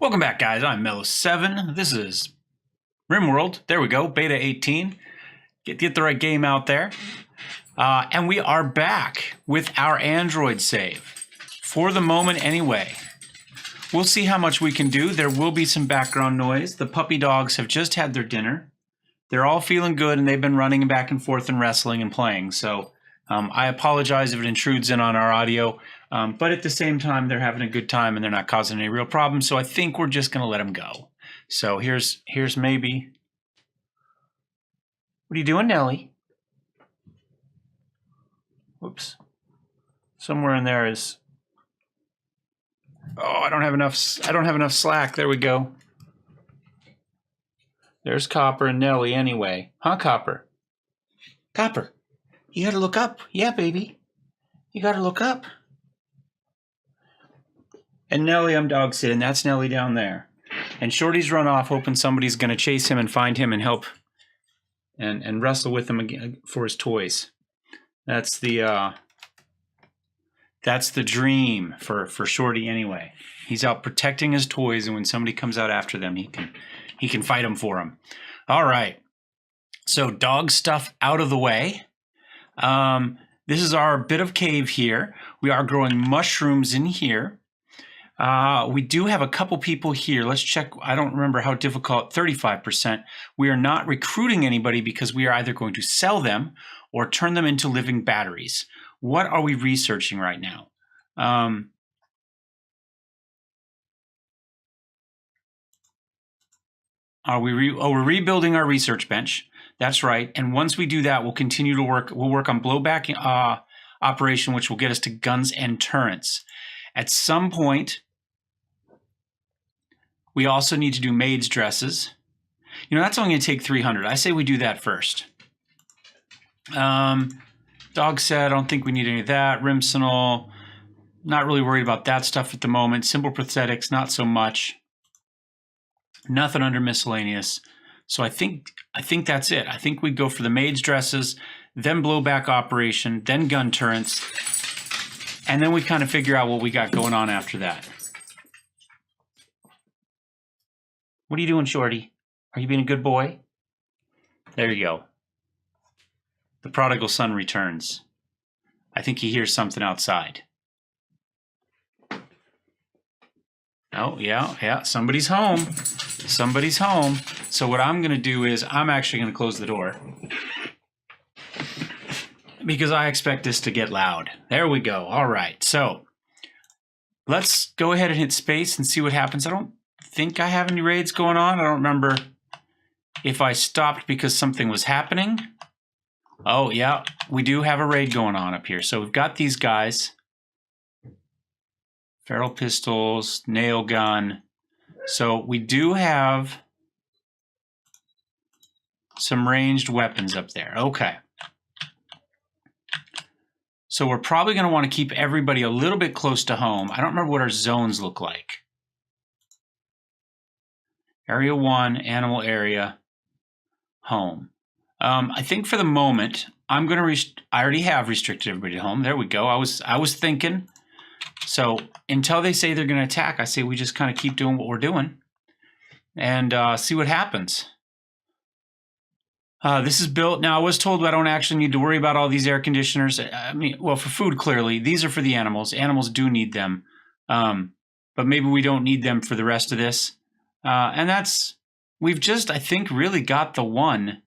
Welcome back, guys. I'm Mellowseven. This is Rimworld. There we go, Beta 18. Get the right game out there. And we are back with our Android save. For the moment, anyway. We'll see how much we can do. There will be some background noise. The puppy dogs have just had their dinner. They're all feeling good, and they've been running back and forth and wrestling and playing. So I apologize if it intrudes in on our audio. But at the same time, they're having a good time and they're not causing any real problems. So I think we're just going to let them go. So here's maybe. What are you doing, Nellie? Whoops. Somewhere in there is. Oh, I don't have enough slack. There we go. There's Copper and Nellie anyway. Huh, Copper? Copper, you got to look up. Yeah, baby. You got to look up. And Nellie, I'm dog sitting. That's Nellie down there. And Shorty's run off, hoping somebody's going to chase him and find him and help and wrestle with him again for his toys. That's the dream for Shorty anyway. He's out protecting his toys, and when somebody comes out after them, he can fight them for him. All right. So dog stuff out of the way. This is our bit of cave here. We are growing mushrooms in here. We do have a couple people here. Let's check. I don't remember how difficult, 35%. We are not recruiting anybody because we are either going to sell them or turn them into living batteries. What are we researching right now? We're rebuilding our research bench. That's right. And once we do that, we'll continue to work. We'll work on blowback operation, which will get us to guns and turrets. At some point, we also need to do maids' dresses. You know, that's only going to take 300. I say we do that first. Dog said, I don't think we need any of that. Rimsenal, not really worried about that stuff at the moment. Simple prosthetics, not so much. Nothing under miscellaneous. So I think that's it. I think we go for the maids' dresses, then blowback operation, then gun turrets. And then we kind of figure out what we got going on after that. What are you doing, Shorty? Are you being a good boy? There you go. The prodigal son returns. I think he hears something outside. Oh, yeah. Somebody's home. Somebody's home. So what I'm going to do is I'm actually going to close the door, because I expect this to get loud. There we go. All right. So let's go ahead and hit space and see what happens. I don't think I have any raids going on. I don't remember if I stopped because something was happening. Oh, yeah. We do have a raid going on up here. So we've got these guys. Feral pistols, nail gun. So we do have some ranged weapons up there. Okay. So we're probably going to want to keep everybody a little bit close to home. I don't remember what our zones look like. Area 1, animal area, home. I think for the moment, I'm going to I already have restricted everybody to home. There we go. I was thinking. So until they say they're going to attack, I say we just kind of keep doing what we're doing and see what happens. This is built. Now, I was told I don't actually need to worry about all these air conditioners. I mean, well, for food, clearly. These are for the animals. Animals do need them. But maybe we don't need them for the rest of this. And that's, we've just, I think, really got the one.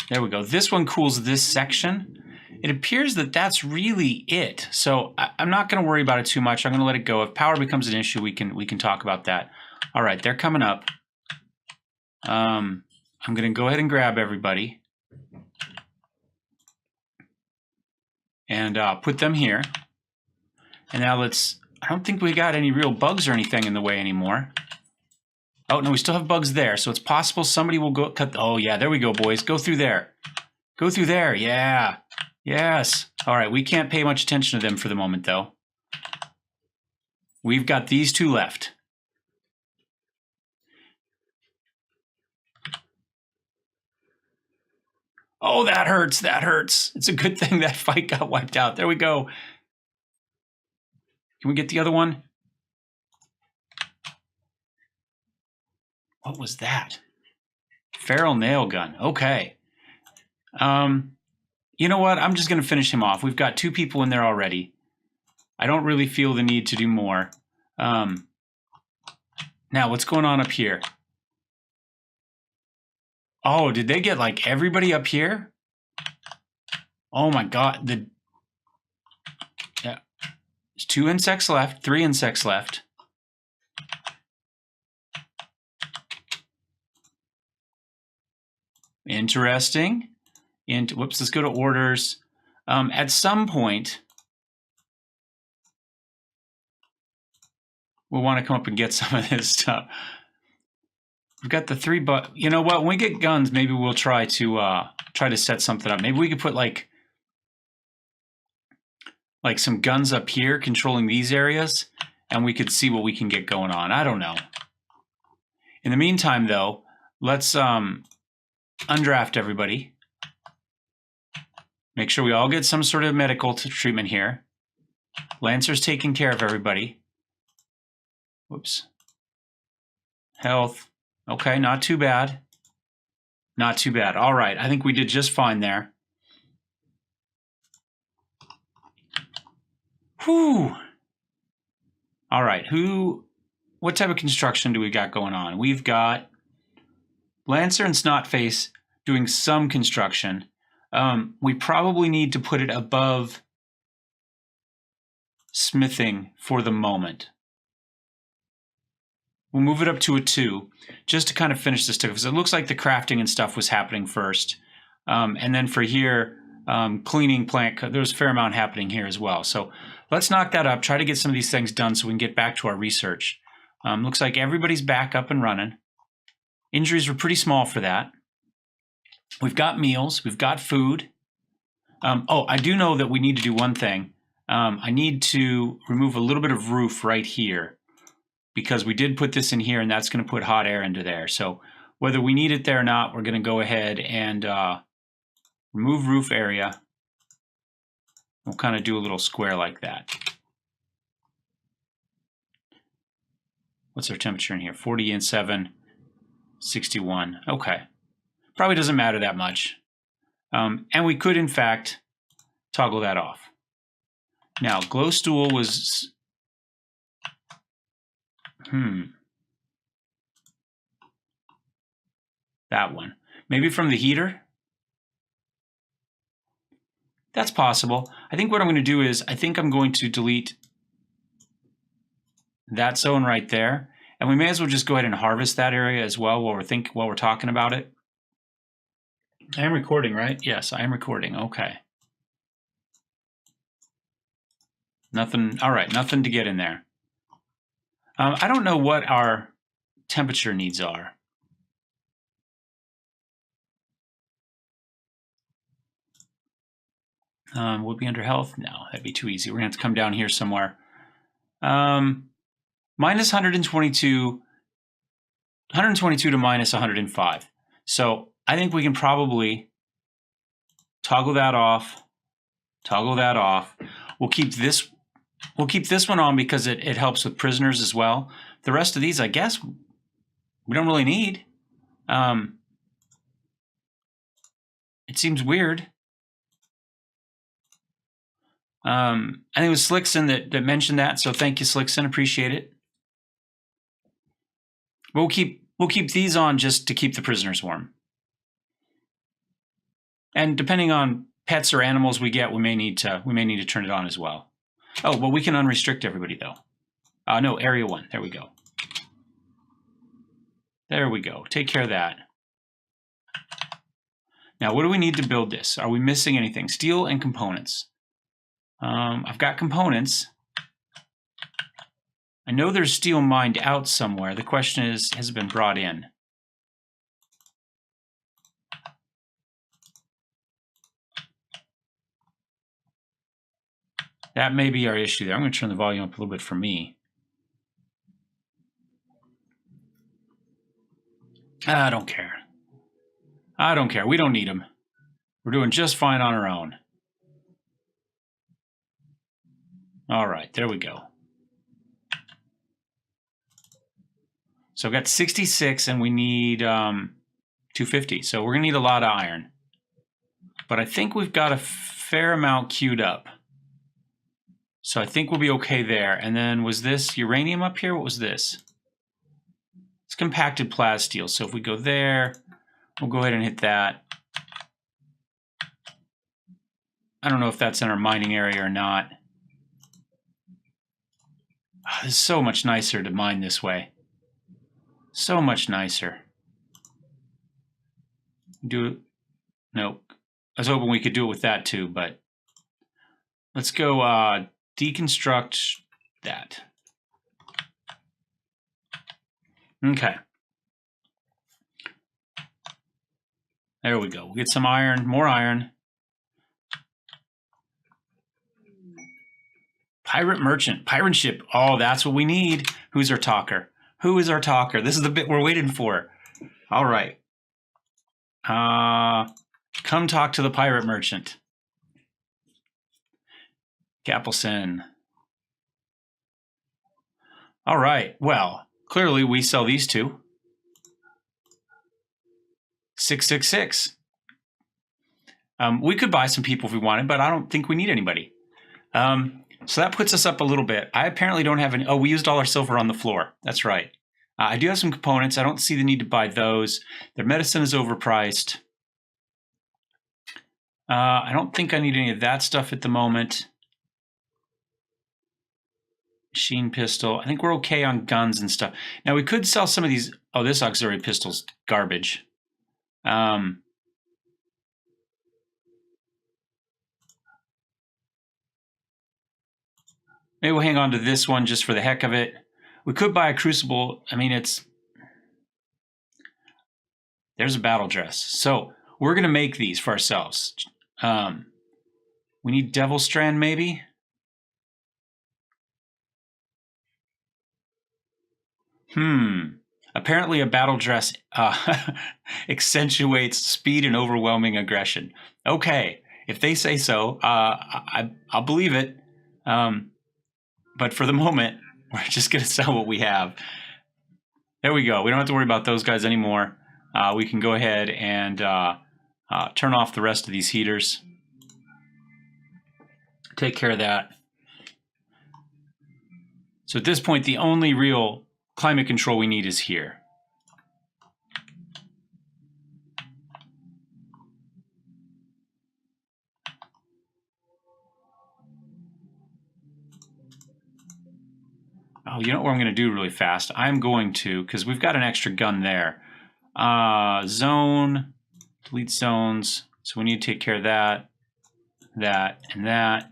There we go. This one cools this section. It appears that that's really it. So I'm not going to worry about it too much. I'm going to let it go. If power becomes an issue, we can talk about that. All right, they're coming up. I'm going to go ahead and grab everybody and put them here. And now I don't think we got any real bugs or anything in the way anymore. Oh, no, we still have bugs there. So it's possible somebody will go cut. Oh, yeah, there we go, boys. Go through there. Go through there. Yeah. Yes. All right, we can't pay much attention to them for the moment, though. We've got these two left. Oh, that hurts. That hurts. It's a good thing that fight got wiped out. There we go. Can we get the other one? What was that? Feral nail gun. Okay. You know what? I'm just going to finish him off. We've got 2 people in there already. I don't really feel the need to do more. Now, what's going on up here? Oh, did they get like everybody up here? Oh my God. Yeah. There's 2 insects left, 3 insects left. Interesting. And whoops, let's go to orders. At some point, we'll want to come up and get some of this stuff. We've got the 3, but you know what? When we get guns, maybe we'll try to set something up. Maybe we could put like some guns up here controlling these areas, and we could see what we can get going on. I don't know. In the meantime, though, let's undraft everybody. Make sure we all get some sort of medical treatment here. Lancer's taking care of everybody. Whoops. Health. Okay, not too bad. Not too bad. All right, I think we did just fine there. Whew. All right, what type of construction do we got going on? We've got Lancer and Snotface doing some construction. We probably need to put it above smithing for the moment. We'll move it up to a 2 just to kind of finish this stuff, because it looks like the crafting and stuff was happening first. And then for here, cleaning plant, there's a fair amount happening here as well. So let's knock that up, try to get some of these things done so we can get back to our research. Looks like everybody's back up and running. Injuries were pretty small for that. We've got meals, we've got food. Oh, I do know that we need to do one thing. I need to remove a little bit of roof right here, because we did put this in here, and that's going to put hot air into there. So whether we need it there or not, we're going to go ahead and remove roof area. We'll kind of do a little square like that. What's our temperature in here? 40 and 7, 61. Okay. Probably doesn't matter that much. And we could, in fact, toggle that off. Now, glow stool was... That one. Maybe from the heater? That's possible. I think what I'm going to do is, I think I'm going to delete that zone right there. And we may as well just go ahead and harvest that area as well while we're talking about it. I am recording, right? Yes, I am recording. Okay. Nothing. All right, nothing to get in there. I don't know what our temperature needs are. Would be under health? No, that'd be too easy. We're gonna have to come down here somewhere. Minus 122 to minus 105. So I think we can probably toggle that off. Toggle that off. We'll keep this one on because it helps with prisoners as well. The rest of these, I guess, we don't really need. It seems weird. I think it was Slickson that mentioned that, so thank you, Slickson. Appreciate it. We'll keep these on just to keep the prisoners warm. And depending on pets or animals we get, we may need to turn it on as well. Oh, well, we can unrestrict everybody though. No, area 1. There we go. There we go. Take care of that. Now, what do we need to build this? Are we missing anything? Steel and components. I've got components. I know there's steel mined out somewhere. The question is, has it been brought in? That may be our issue there. I'm going to turn the volume up a little bit for me. I don't care. I don't care. We don't need them. We're doing just fine on our own. All right, there we go. So I've got 66 and we need 250. So we're gonna need a lot of iron. But I think we've got a fair amount queued up. So I think we'll be okay there. And then was this uranium up here? What was this? It's compacted plasteel. So if we go there, we'll go ahead and hit that. I don't know if that's in our mining area or not. Oh, this is so much nicer to mine this way. So much nicer. Do it. Nope. I was hoping we could do it with that too, but let's go deconstruct that. Okay. There we go. We'll get some iron, more iron. Pirate merchant, pirate ship. Oh, that's what we need. Who's our talker? Who is our talker? This is the bit we're waiting for. All right. Come talk to the pirate merchant. Capelson. All right. Well, clearly we sell these two. 666. We could buy some people if we wanted, but I don't think we need anybody. So that puts us up a little bit. I apparently don't have any. Oh, we used all our silver on the floor. That's right. I do have some components. I don't see the need to buy those. Their medicine is overpriced. I don't think I need any of that stuff at the moment. Machine pistol. I think we're okay on guns and stuff. Now we could sell some of these. Oh, this auxiliary pistol's garbage. Maybe we'll hang on to this one just for the heck of it. We could buy a crucible. I mean, there's a battle dress. So we're going to make these for ourselves. We need Devil Strand, maybe. Apparently a battle dress accentuates speed and overwhelming aggression. Okay, if they say so, I'll believe it. But for the moment, we're just going to sell what we have. There we go. We don't have to worry about those guys anymore. We can go ahead and turn off the rest of these heaters. Take care of that. So at this point, the only real climate control we need is here. Oh, you know what I'm going to do really fast? I'm going to, because we've got an extra gun there. Zone, delete zones. So we need to take care of that, that, and that.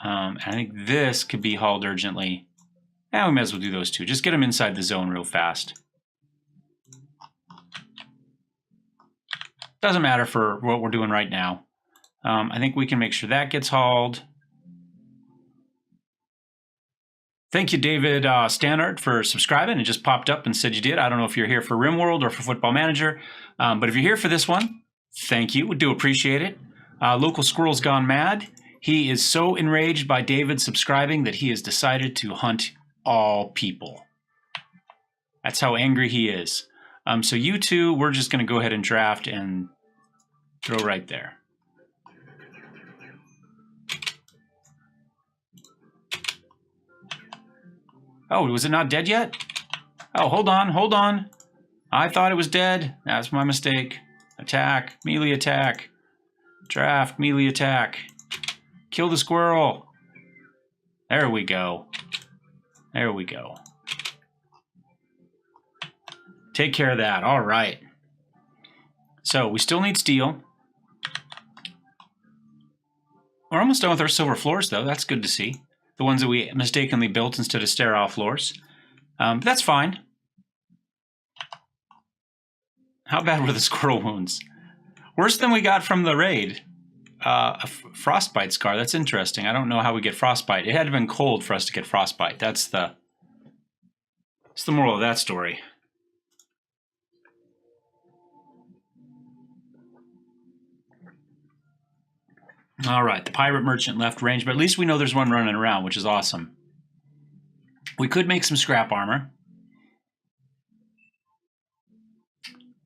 And I think this could be hauled urgently. And we might as well do those two. Just get them inside the zone real fast. Doesn't matter for what we're doing right now. I think we can make sure that gets hauled. Thank you, David Stannard, for subscribing. It just popped up and said you did. I don't know if you're here for Rimworld or for Football Manager, but if you're here for this one, thank you. We do appreciate it. Local Squirrel's gone mad. He is so enraged by David subscribing that he has decided to hunt all people. That's how angry he is. So you two, we're just going to go ahead and draft and throw right there. Oh, was it not dead yet? Oh, hold on, hold on. I thought it was dead. That's my mistake. Attack, melee attack. Draft, melee attack. Kill the squirrel. There we go. There we go. Take care of that. All right. So we still need steel. We're almost done with our silver floors, though. That's good to see. The ones that we mistakenly built instead of sterile floors. But that's fine. How bad were the squirrel wounds? Worse than we got from the raid. A frostbite scar. That's interesting. I don't know how we get frostbite. It had to have been cold for us to get frostbite. That's the moral of that story. All right, the pirate merchant left range, but at least we know there's one running around, which is awesome. We could make some scrap armor.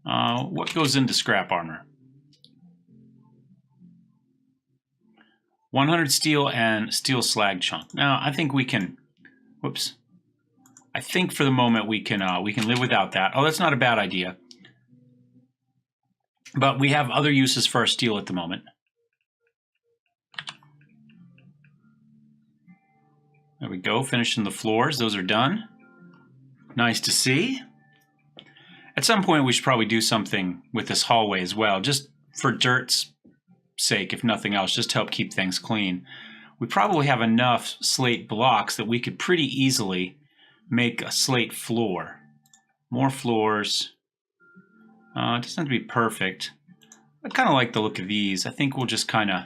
What goes into scrap armor? 100 steel and steel slag chunk. Now, I think we can. Whoops. I think for the moment we can live without that. Oh, that's not a bad idea. But we have other uses for our steel at the moment. There we go. Finishing the floors. Those are done. Nice to see. At some point, we should probably do something with this hallway as well, just for dirt's sake, if nothing else, just to help keep things clean. We probably have enough slate blocks that we could pretty easily make a slate floor. More floors. It doesn't have to be perfect. I kind of like the look of these. I think we'll just kind of...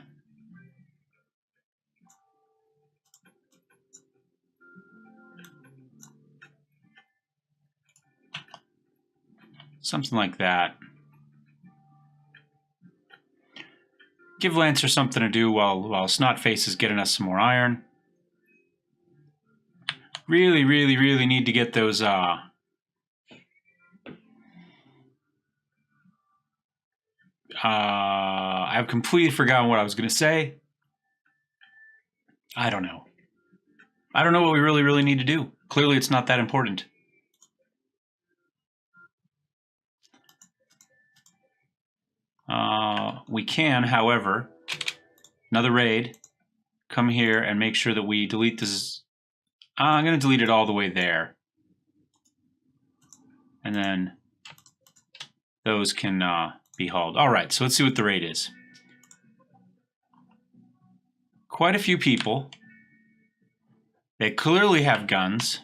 something like that. Give Lancer something to do while Snotface is getting us some more iron. Really, really, really need to get those I've completely forgotten what I was going to say. I don't know. I don't know what we really, really need to do. Clearly, it's not that important. We can, however, another raid, come here and make sure that we delete this. I'm going to delete it all the way there. And then those can be hauled. All right, so let's see what the raid is. Quite a few people. They clearly have guns.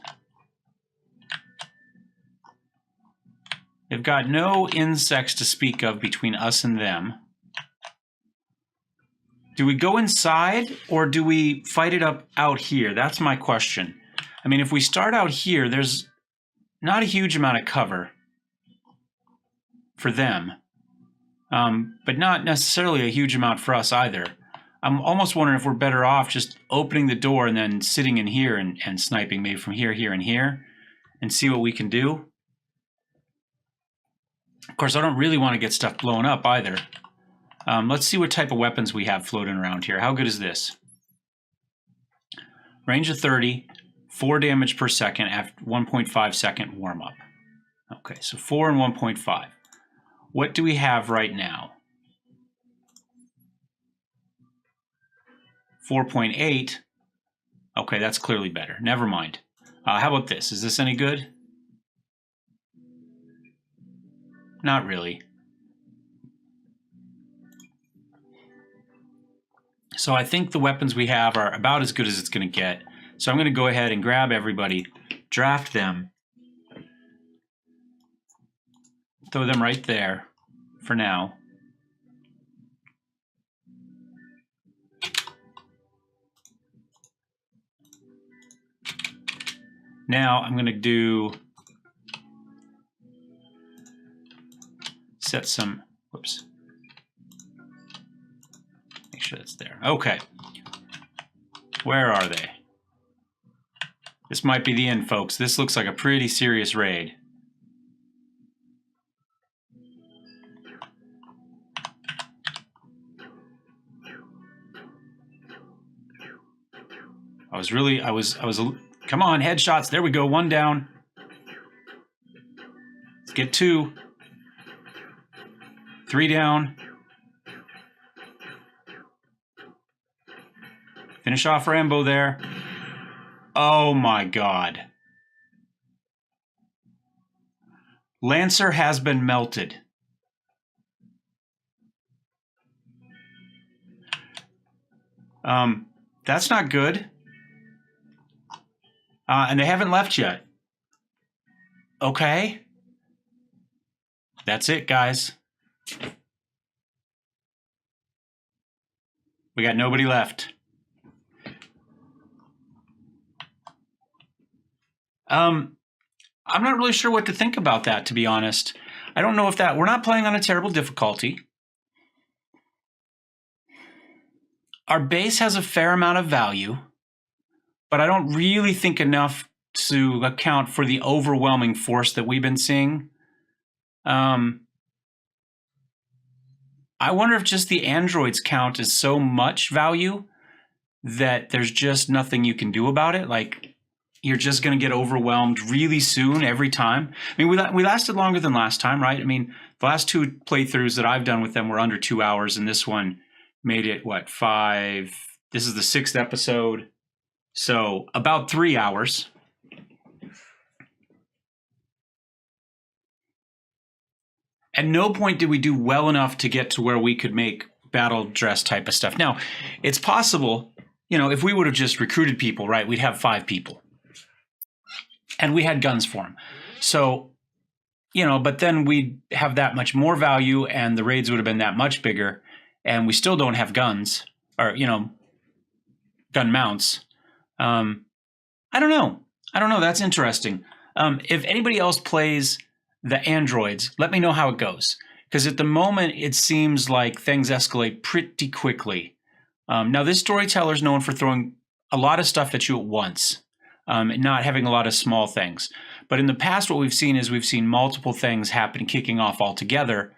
They've got no insects to speak of between us and them. Do we go inside or do we fight it up out here? That's my question. I mean, if we start out here, there's not a huge amount of cover for them, but not necessarily a huge amount for us either. I'm almost wondering if we're better off just opening the door and then sitting in here and sniping maybe from here, here, and here and see what we can do. Of course, I don't really want to get stuff blown up either. Let's see what type of weapons we have floating around here. How good is this? Range of 30, 4 damage per second after 1.5 second warm up. Okay, so 4 and 1.5. What do we have right now? 4.8. Okay, that's clearly better. Never mind. How about this? Is this any good? Not really. So I think the weapons we have are about as good as it's going to get. So I'm going to go ahead and grab everybody, draft them, throw them right there for now. Now I'm going to do set some, whoops. Make sure that's there. Okay. Where are they? This might be the end, folks. This looks like a pretty serious raid. Come on, headshots. There we go. 1 down. Let's get 2. 3 down. Finish off Rambo there. Oh my God. Lancer has been melted. That's not good. And they haven't left yet. Okay. That's it, guys. We got nobody left. I'm not really sure what to think about that, to be honest. I don't know if we're not playing on a terrible difficulty. our base has a fair amount of value, but I don't really think enough to account for the overwhelming force that we've been seeing. I wonder if just the androids count as so much value that there's just nothing you can do about it. Like, you're just going to get overwhelmed really soon every time. I mean, we lasted longer than last time, right? I mean, the last 2 playthroughs that I've done with them were under 2 hours, and this one made it, what, 5? This is the 6th episode. So about 3 hours. At no point did we do well enough to get to where we could make battle dress type of stuff. Now, it's possible, you know, if we would have just recruited people, right, we'd have 5 people. And we had guns for them. So, you know, but then we'd have that much more value and the raids would have been that much bigger. And we still don't have guns or, you know, gun mounts. I don't know. That's interesting. If anybody else plays the androids, let me know how it goes. Because at the moment, it seems like things escalate pretty quickly. Now, this storyteller is known for throwing a lot of stuff at you at once, and not having a lot of small things. But in the past, what we've seen is we've seen multiple things happen, kicking off altogether,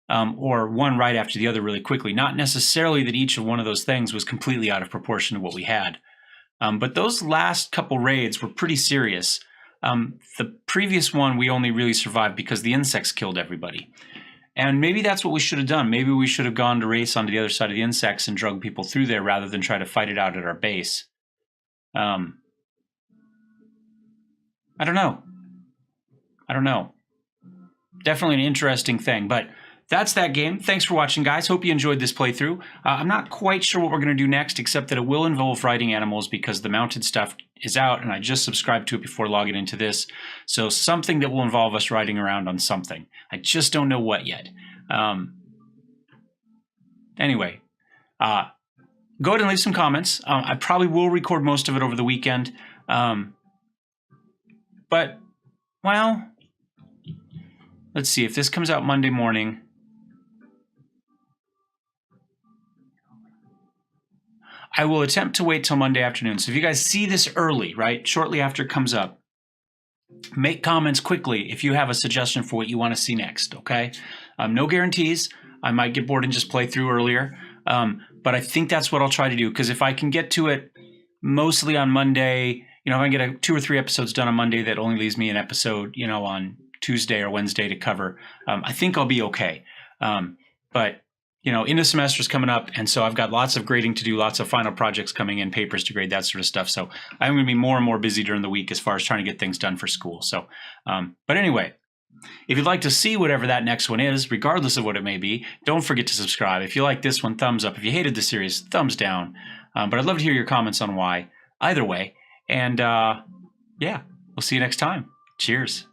or one right after the other really quickly. Not necessarily that each of one of those things was completely out of proportion to what we had. But those last couple raids were pretty serious. The previous one, we only really survived because the insects killed everybody. And maybe that's what we should have done. Maybe we should have gone to race onto the other side of the insects and drug people through there rather than try to fight it out at our base. I don't know. Definitely an interesting thing, but that's that game. Thanks for watching, guys. Hope you enjoyed this playthrough. I'm not quite sure what we're going to do next, except that it will involve riding animals because the mounted stuff is out, and I just subscribed to it before logging into this. So something that will involve us riding around on something. I just don't know what yet. Anyway, go ahead and leave some comments. I probably will record most of it over the weekend. But, well, let's see. If this comes out Monday morning, I will attempt to wait till Monday afternoon. So if you guys see this early, right, shortly after it comes up, make comments quickly if you have a suggestion for what you want to see next, okay? No guarantees. I might get bored and just play through earlier. But I think that's what I'll try to do, because if I can get to it mostly on Monday, you know, if I can get 2 or 3 episodes done on Monday, that only leaves me an episode, you know, on Tuesday or Wednesday to cover, I think I'll be okay. But, you know, end of semester's coming up, and so I've got lots of grading to do, lots of final projects coming in, papers to grade, that sort of stuff. So I'm going to be more and more busy during the week as far as trying to get things done for school. So, but anyway, if you'd like to see whatever that next one is, regardless of what it may be, don't forget to subscribe. If you like this one, thumbs up. If you hated the series, thumbs down. But I'd love to hear your comments on why, either way. And yeah, we'll see you next time. Cheers.